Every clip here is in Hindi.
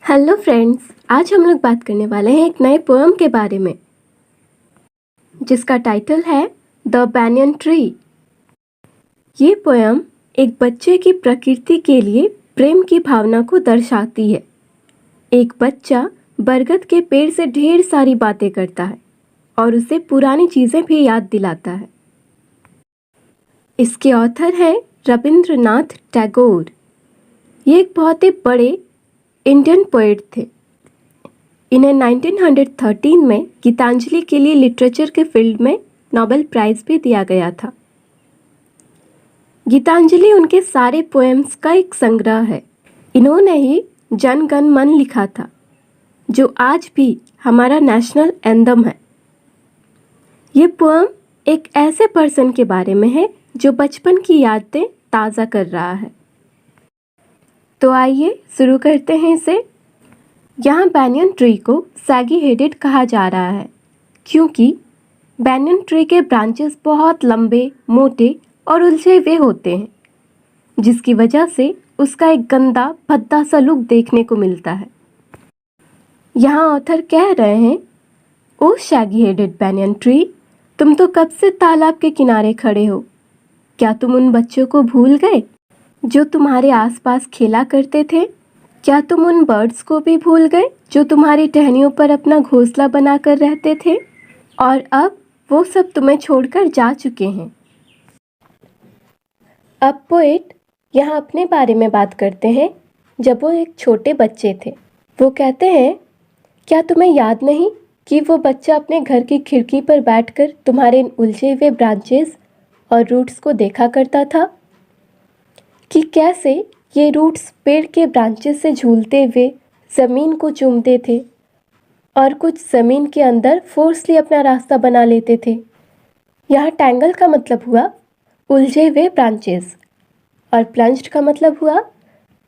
हेलो फ्रेंड्स, आज हम लोग बात करने वाले हैं एक नए पोएम के बारे में जिसका टाइटल है द बैनियन ट्री। ये पोएम एक बच्चे की प्रकृति के लिए प्रेम की भावना को दर्शाती है। एक बच्चा बरगद के पेड़ से ढेर सारी बातें करता है और उसे पुरानी चीज़ें भी याद दिलाता है। इसके ऑथर हैं रविंद्रनाथ टैगोर। ये एक बहुत ही बड़े इंडियन पोएट थे। इन्हें 1913 में गीतांजलि के लिए लिटरेचर के फील्ड में नोबेल प्राइज़ भी दिया गया था। गीतांजलि उनके सारे पोएम्स का एक संग्रह है। इन्होंने ही जन गण मन लिखा था, जो आज भी हमारा नेशनल एंथम है। ये पोएम एक ऐसे पर्सन के बारे में है जो बचपन की यादें ताज़ा कर रहा है। तो आइए शुरू करते हैं इसे। यहाँ बैनियन ट्री को सैगी हेडेड कहा जा रहा है क्योंकि बैनियन ट्री के ब्रांचेस बहुत लंबे, मोटे और उलझे हुए होते हैं, जिसकी वजह से उसका एक गंदा भद्दा सा लुक देखने को मिलता है। यहाँ ऑथर कह रहे हैं, ओ शैगी हेडेड बैनियन ट्री, तुम तो कब से तालाब के किनारे खड़े हो। क्या तुम उन बच्चों को भूल गए जो तुम्हारे आसपास खेला करते थे? क्या तुम उन बर्ड्स को भी भूल गए जो तुम्हारी टहनियों पर अपना घोंसला बनाकर रहते थे और अब वो सब तुम्हें छोड़कर जा चुके हैं? अब पोएट यहाँ अपने बारे में बात करते हैं जब वो एक छोटे बच्चे थे। वो कहते हैं, क्या तुम्हें याद नहीं कि वो बच्चा अपने घर की खिड़की पर बैठकर तुम्हारे उलझे हुए ब्रांचेस और रूट्स को देखा करता था कि कैसे ये रूट्स पेड़ के ब्रांचेस से झूलते हुए ज़मीन को चूमते थे और कुछ ज़मीन के अंदर फोर्सली अपना रास्ता बना लेते थे। यहाँ टैंगल का मतलब हुआ उलझे हुए ब्रांचेस और प्लंज्ड का मतलब हुआ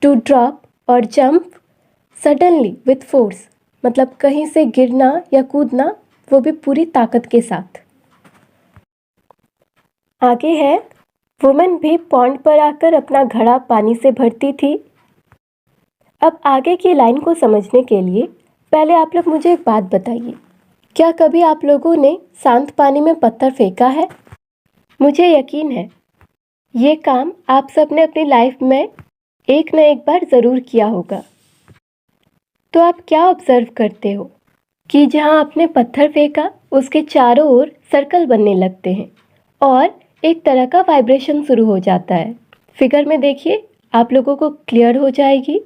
टू ड्रॉप और जंप सडनली विथ फोर्स, मतलब कहीं से गिरना या कूदना, वो भी पूरी ताकत के साथ। आगे है, वुमेन भी पॉन्ड पर आकर अपना घड़ा पानी से भरती थी। अब आगे की लाइन को समझने के लिए पहले आप लोग मुझे एक बात बताइए, क्या कभी आप लोगों ने शांत पानी में पत्थर फेंका है? मुझे यकीन है ये काम आप सब ने अपनी लाइफ में एक न एक बार ज़रूर किया होगा। तो आप क्या ऑब्जर्व करते हो कि जहाँ आपने पत्थर फेंका उसके चारों ओर सर्कल बनने लगते हैं और एक तरह का वाइब्रेशन शुरू हो जाता है। फिगर में देखिए, आप लोगों को क्लियर हो जाएगी।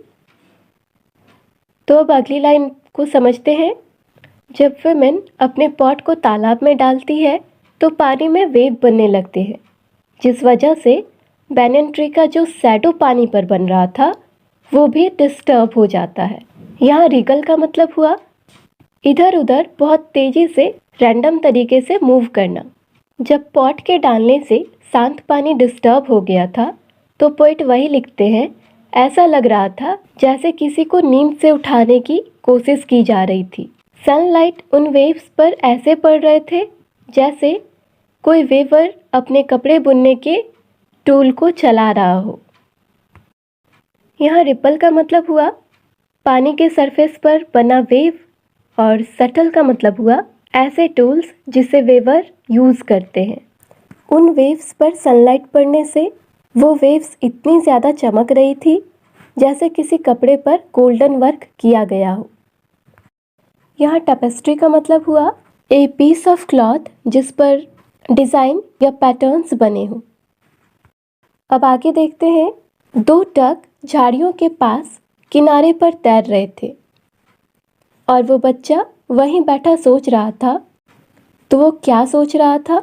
तो अब अगली लाइन को समझते हैं। जब वुमेन अपने पॉट को तालाब में डालती है तो पानी में वेव बनने लगते हैं, जिस वजह से बैनियन ट्री का जो शैडो पानी पर बन रहा था वो भी डिस्टर्ब हो जाता है। यहाँ रिगल का मतलब हुआ इधर उधर बहुत तेज़ी से रैंडम तरीके से मूव करना। जब पॉट के डालने से शांत पानी डिस्टर्ब हो गया था तो पोएट वही लिखते हैं, ऐसा लग रहा था जैसे किसी को नींद से उठाने की कोशिश की जा रही थी। सनलाइट उन वेव्स पर ऐसे पड़ रहे थे जैसे कोई वेवर अपने कपड़े बुनने के टूल को चला रहा हो। यहाँ रिपल का मतलब हुआ पानी के सरफेस पर बना वेव और सटल का मतलब हुआ ऐसे टूल्स जिसे वेवर यूज़ करते हैं। उन वेव्स पर सनलाइट पड़ने से वो वेव्स इतनी ज़्यादा चमक रही थी जैसे किसी कपड़े पर गोल्डन वर्क किया गया हो। यहाँ टपेस्ट्री का मतलब हुआ ए पीस ऑफ क्लॉथ जिस पर डिज़ाइन या पैटर्न्स बने हों। अब आगे देखते हैं। दो डक झाड़ियों के पास किनारे पर तैर रहे थे और वो बच्चा वहीं बैठा सोच रहा था। तो वो क्या सोच रहा था?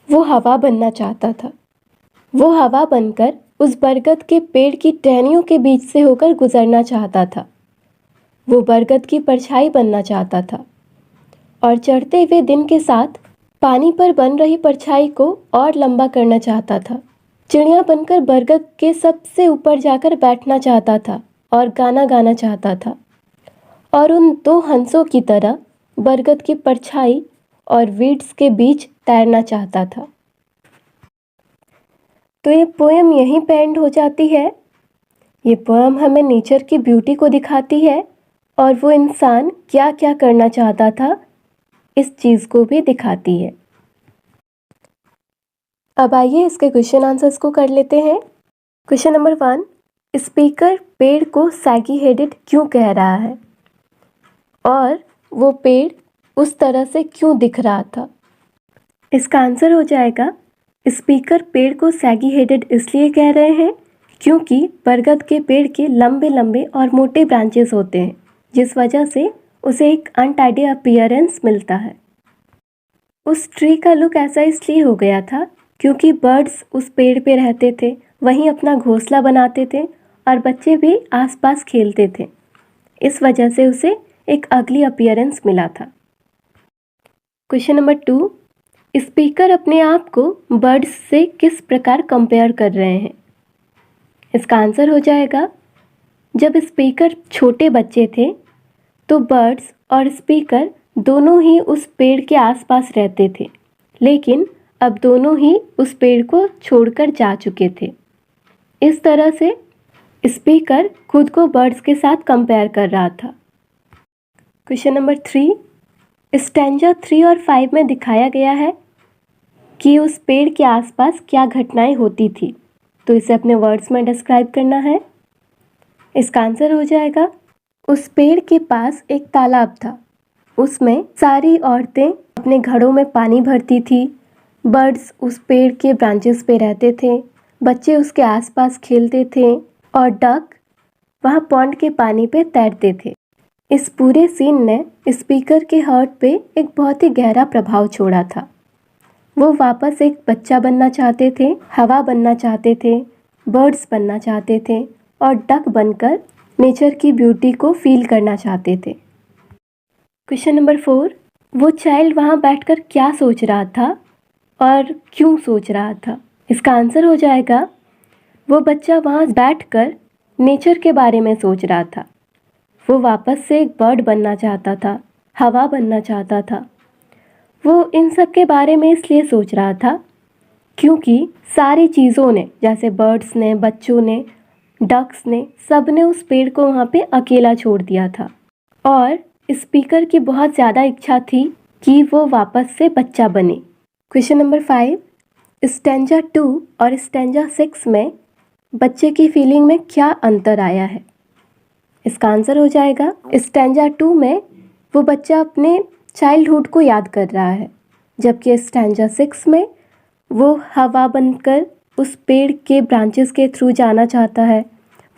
वो हवा बनना चाहता था। वो हवा बनकर उस बरगद के पेड़ की टहनियों के बीच से होकर गुजरना चाहता था। वो बरगद की परछाई बनना चाहता था और चढ़ते हुए दिन के साथ पानी पर बन रही परछाई को और लंबा करना चाहता था। चिड़िया बनकर बरगद के सबसे ऊपर जाकर बैठना चाहता था और गाना गाना चाहता था और उन दो हंसों की तरह बरगद की परछाई और वीड्स के बीच तैरना चाहता था। तो ये पोएम यहीं पे एंड हो जाती है। ये पोएम हमें नेचर की ब्यूटी को दिखाती है और वो इंसान क्या क्या करना चाहता था इस चीज़ को भी दिखाती है। अब आइए इसके क्वेश्चन आंसर्स को कर लेते हैं। क्वेश्चन नंबर 1, स्पीकर पेड़ को सैगी हेडेड क्यों कह रहा है और वो पेड़ उस तरह से क्यों दिख रहा था? इसका आंसर हो जाएगा, स्पीकर पेड़ को सैगी हेडेड इसलिए कह रहे हैं क्योंकि बरगद के पेड़ के लंबे लंबे और मोटे ब्रांचेस होते हैं, जिस वजह से उसे एक अनटाइडी अपीयरेंस मिलता है। उस ट्री का लुक ऐसा इसलिए हो गया था क्योंकि बर्ड्स उस पेड़ पे रहते थे, वहीं अपना घोंसला बनाते थे और बच्चे भी आसपास खेलते थे। इस वजह से उसे एक अगली अपीयरेंस मिला था। क्वेश्चन नंबर 2, स्पीकर अपने आप को बर्ड्स से किस प्रकार कंपेयर कर रहे हैं? इसका आंसर हो जाएगा, जब स्पीकर छोटे बच्चे थे तो बर्ड्स और स्पीकर दोनों ही उस पेड़ के आसपास रहते थे, लेकिन अब दोनों ही उस पेड़ को छोड़कर जा चुके थे। इस तरह से स्पीकर खुद को बर्ड्स के साथ कंपेयर कर रहा था। क्वेश्चन नंबर 3, स्टैंजा 3 और 5 में दिखाया गया है कि उस पेड़ के आसपास क्या घटनाएं होती थी, तो इसे अपने वर्ड्स में डिस्क्राइब करना है। इसका आंसर हो जाएगा, उस पेड़ के पास एक तालाब था, उसमें सारी औरतें अपने घड़ों में पानी भरती थी, बर्ड्स उस पेड़ के ब्रांचेस पे रहते थे, बच्चे उसके आसपास खेलते थे और डक वहाँ पॉन्ड के पानी पे तैरते थे। इस पूरे सीन ने स्पीकर के हार्ट पे एक बहुत ही गहरा प्रभाव छोड़ा था। वो वापस एक बच्चा बनना चाहते थे, हवा बनना चाहते थे, बर्ड्स बनना चाहते थे और डक बनकर नेचर की ब्यूटी को फील करना चाहते थे। क्वेश्चन नंबर 4, वो चाइल्ड वहाँ बैठकर क्या सोच रहा था और क्यों सोच रहा था? इसका आंसर हो जाएगा, वो बच्चा वहाँ बैठकर नेचर के बारे में सोच रहा था। वो वापस से एक बर्ड बनना चाहता था, हवा बनना चाहता था। वो इन सब के बारे में इसलिए सोच रहा था क्योंकि सारी चीज़ों ने, जैसे बर्ड्स ने, बच्चों ने, डक्स ने, सब ने उस पेड़ को वहाँ पे अकेला छोड़ दिया था और स्पीकर की बहुत ज़्यादा इच्छा थी कि वो वापस से बच्चा बने। क्वेश्चन नंबर 5, स्टैंजा 2 और स्टैंजा 6 में बच्चे की फीलिंग में क्या अंतर आया है? इसका आंसर हो जाएगा, स्टैंजा 2 में वो बच्चा अपने चाइल्डहुड को याद कर रहा है, जबकि स्टैंजा 6 में वो हवा बनकर उस पेड़ के ब्रांचेस के थ्रू जाना चाहता है,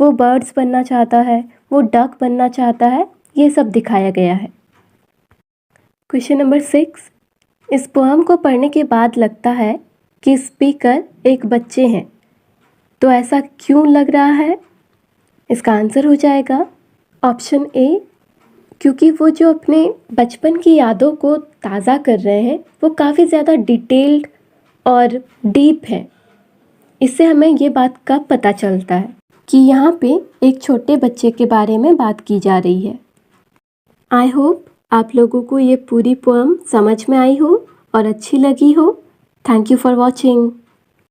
वो बर्ड्स बनना चाहता है, वो डक बनना चाहता है। ये सब दिखाया गया है। क्वेश्चन नंबर 6, इस पोएम को पढ़ने के बाद लगता है कि स्पीकर एक बच्चे हैं, तो ऐसा क्यों लग रहा है? इसका आंसर हो जाएगा ऑप्शन ए, क्योंकि वो जो अपने बचपन की यादों को ताज़ा कर रहे हैं वो काफ़ी ज़्यादा डिटेल्ड और डीप है। इससे हमें ये बात का पता चलता है कि यहाँ पे एक छोटे बच्चे के बारे में बात की जा रही है। आई होप आप लोगों को ये पूरी पोएम समझ में आई हो और अच्छी लगी हो। Thank you for watching.